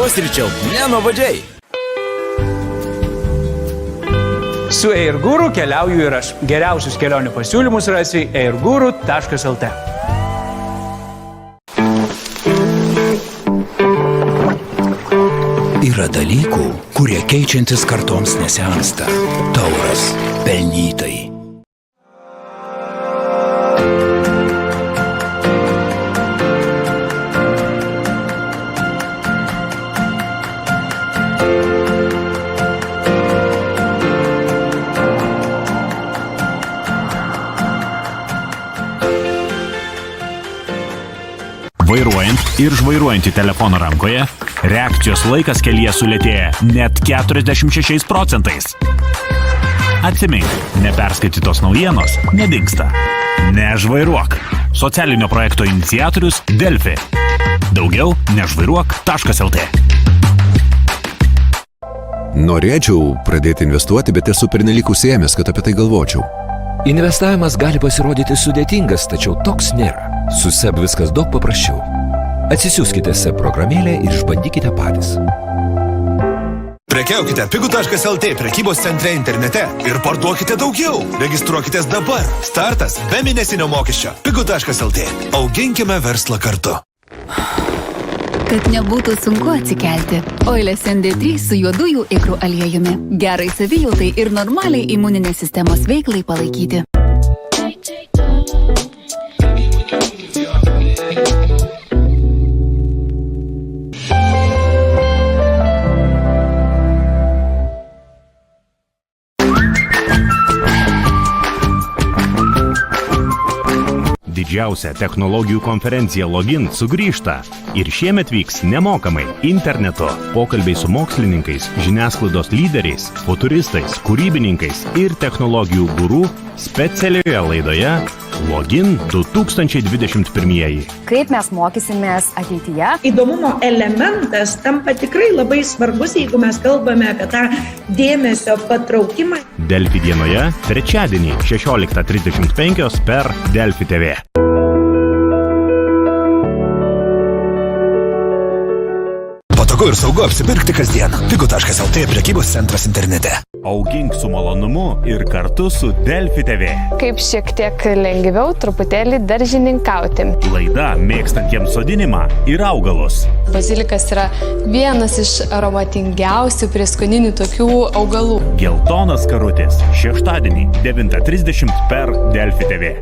vanduo sričiau, nenuobodžiai. Su Airguru keliauju ir aš. Geriausius kelionių pasiūlymus rasi airguru.lt. Yra dalykų, kurie keičiantis kartoms nesensta. Tauras, pelnytai. Vairuojant ir žvairuojant į telefoną rankoje, reakcijos laikas kelyje sulėtėja net 46%. Atsimink, neperskaitytos naujienos nedingsta. Nežvairuok. Socialinio projekto iniciatorius Delfi. Daugiau nežvairuok.lt. Norėčiau pradėti investuoti, bet esu pernelyg užsiėmęs, kad apie tai galvočiau. Investavimas gali pasirodyti sudėtingas, tačiau toks nėra. Su SEB viskas daug paprasčiau. Atsisiųskite SEB programėlę ir išbandykite patys. Prekiaukite pigu.lt prekybos centre internete ir parduokite daugiau. Registruokitės dabar. Startas be mėnesinio mokesčio. Pigu.lt. Auginkime verslą kartu. Kad nebūtų sunku atsikelti. Oilės ND3 su juodųjų ikrų aliejumi. Gerai savijautai ir normaliai imuninės sistemos veiklai palaikyti. Didžiausia technologijų konferencija Login sugrįžta ir šiemet vyks nemokamai internetu. Pokalbiai su mokslininkais, žiniasklaidos lyderiais, futuristais, kūrybininkais ir technologijų gurų specialioje laidoje Login 2021. Kaip mes mokysimės ateityje? Įdomumo elementas tampa tikrai labai svarbus, jeigu mes kalbame apie tą dėmesio patraukimą. Delfi dienoje, trečiadienį 16:35 per Delfi TV. Patogu ir saugu apsipirkti kasdien. Pigu.lt prekybos centras internete. Augink su malonumu ir kartu su Delfi TV. Kaip šiek tiek lengviau truputėlį daržininkauti. Laida mėgstantiems sodinimą ir augalus. Bazilikas yra vienas iš aromatingiausių prieskoninių tokių augalų. Geltonas karutis šeštadienį 9:30 per Delfi TV.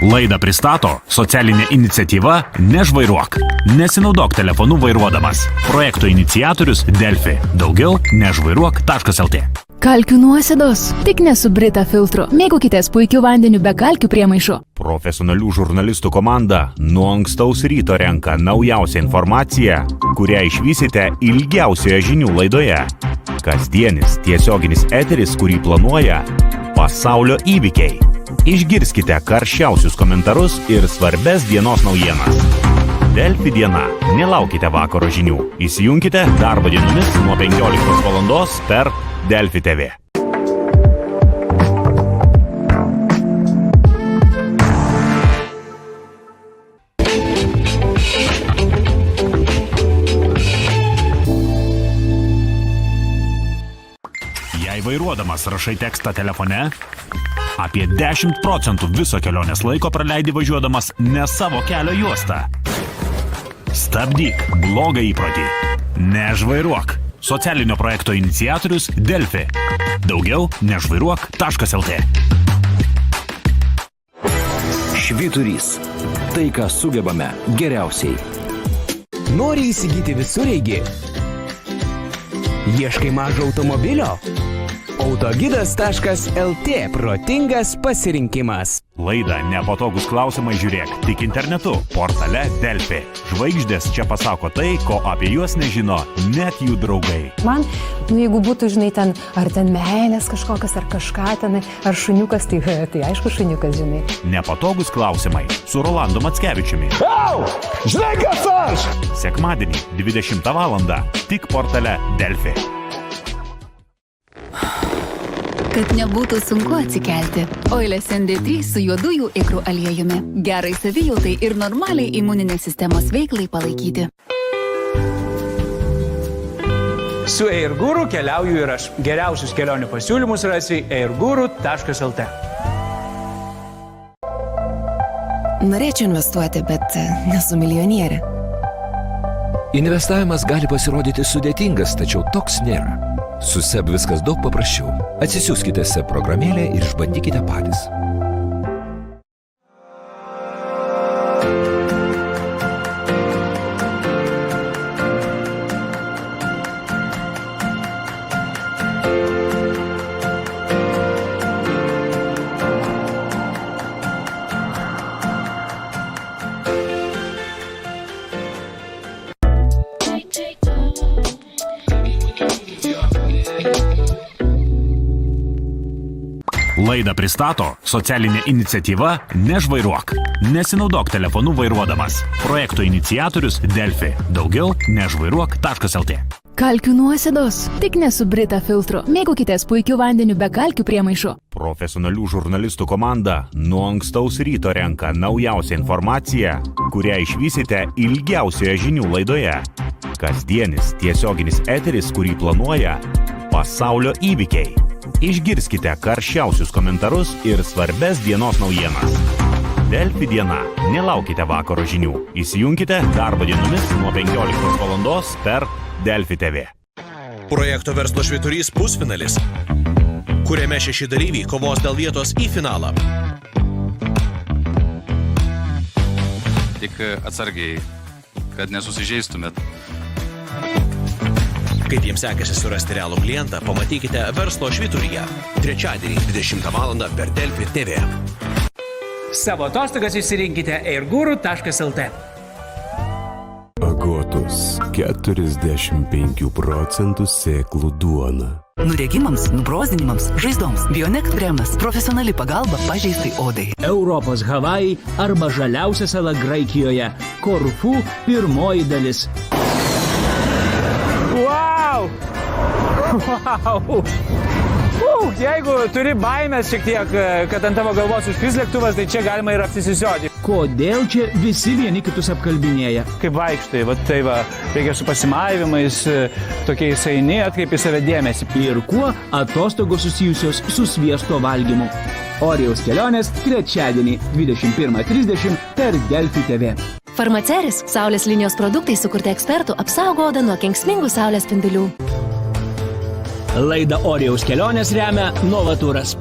Laidą pristato socialinė iniciatyva Nežvairuok. Nesinaudok telefonu vairuodamas. Projekto iniciatorius Delfi. Daugiau nežvairuok.lt. Kalkių nuosėdos. Tik ne su Brita filtru. Mėgaukitės puikiu vandeniu be kalkių priemaišų. Profesionalių žurnalistų komanda nuo ankstaus ryto renka naujausią informaciją, kurią išvysite ilgiausioje žinių laidoje. Kasdienis tiesioginis eteris, kurį planuoja pasaulio įvykiai. Išgirskite karščiausius komentarus ir svarbes dienos naujienas. Delfi diena. Nelaukite vakaro žinių. Įsijunkite darbo dienomis nuo 15 valandos per Delfi TV. Jei vairuodamas rašai tekstą telefone, apie 10% viso kelionės laiko praleidi važiuodamas ne savo kelio juostą. Stabdyk blogą įprotį. Nežvairuok. Socialinio projekto iniciatorius Delfi. Daugiau nežvairuok.lt. Švyturys. Tai, ką sugebame geriausiai. Nori įsigyti visureigį? Ieškai mažo automobilio? Autogidas.lt protingas pasirinkimas. Laidą Nepatogus klausimai žiūrėk tik internetu, portale Delfi. Žvaigždės čia pasako tai, ko apie juos nežino net jų draugai. Man, jeigu būtų, žinai, ten, ar ten meilės kažkokias, ar kažką ten, ar šuniukas, tai aišku šuniukas, žinai. Nepatogus klausimai su Rolandu Mackevičiumi. Žinai, kas aš? Sekmadienį 20 valandą tik portale Delfi. Kad nebūtų sunku atsikelti. Oilės ND3 su juodųjų ikrų aliejumi. Gerai savijautai ir normaliai imuninės sistemos veiklai palaikyti. Su AirGuru keliauju ir aš. Geriausius kelionių pasiūlymus rasi airguru.lt. Norėčiau investuoti, bet nesu milijonierė. Investavimas gali pasirodyti sudėtingas, tačiau toks nėra. Su SEB viskas daug paprasčiau. Atsisiųskite SEB programėlę ir išbandykite patys. Laidą pristato socialinė iniciatyva Nežvairuok. Nesinaudok telefonu vairuodamas. Projekto iniciatorius Delfi. Daugiau nežvairuok.lt. Kalkių nuosėdos. Tik ne su Brita filtru. Mėgaukitės puikiu vandeniu be kalkių priemaišų. Profesionalių žurnalistų komanda nuo ankstaus ryto renka naujausią informaciją, kurią išvysite ilgiausioje žinių laidoje. Kasdienis tiesioginis eteris, kurį planuoja pasaulio įvykiai. Išgirskite karščiausius komentarus ir svarbes dienos naujienas. Delfi diena. Nelaukite vakaro žinių. Įsijunkite darbo dienomis nuo 15 valandos per Delfi TV. Projekto Verslo švyturys pusfinalis, kuriame 6 dalyviai kovos dėl vietos į finalą. Tik atsargiai, kad nesusižeistumėt. Kaip jiems sekasi surasti realų klientą, pamatykite Verslo švyturyje. Trečiadienį 20 val. Per Delfi TV. Savo atostogas išsirinkite airguru.lt. Agotos 45% sėklų duona. Nudegimams, nubrozdinimams, žaizdoms. Bionect kremas. Profesionali pagalba pažeistai odai. Europos Havajai arba žaliausia sala Graikijoje. Korfu pirmoji dalis. Wow! Wow! Jeigu turi baimės šiek tiek, kad ant tavo galvos užkris lėktuvas, tai čia galima ir apsisisioti. Kodėl čia visi vieni kitus apkalbinėja? Kaip vaikštai, va tai va, reikia su pasimavimais, tokiais eini, atkreipi save dėmesį. Ir kuo atostogos susijusios su sviesto valgymu. Orijaus kelionės trečiadienį 21:30 per Delfi TV. Farmaceris – saulės linijos produktai sukurti ekspertų apsaugo odą nuo kenksmingų saulės spindulių. Laidą Orijaus kelionės remia Novaturas.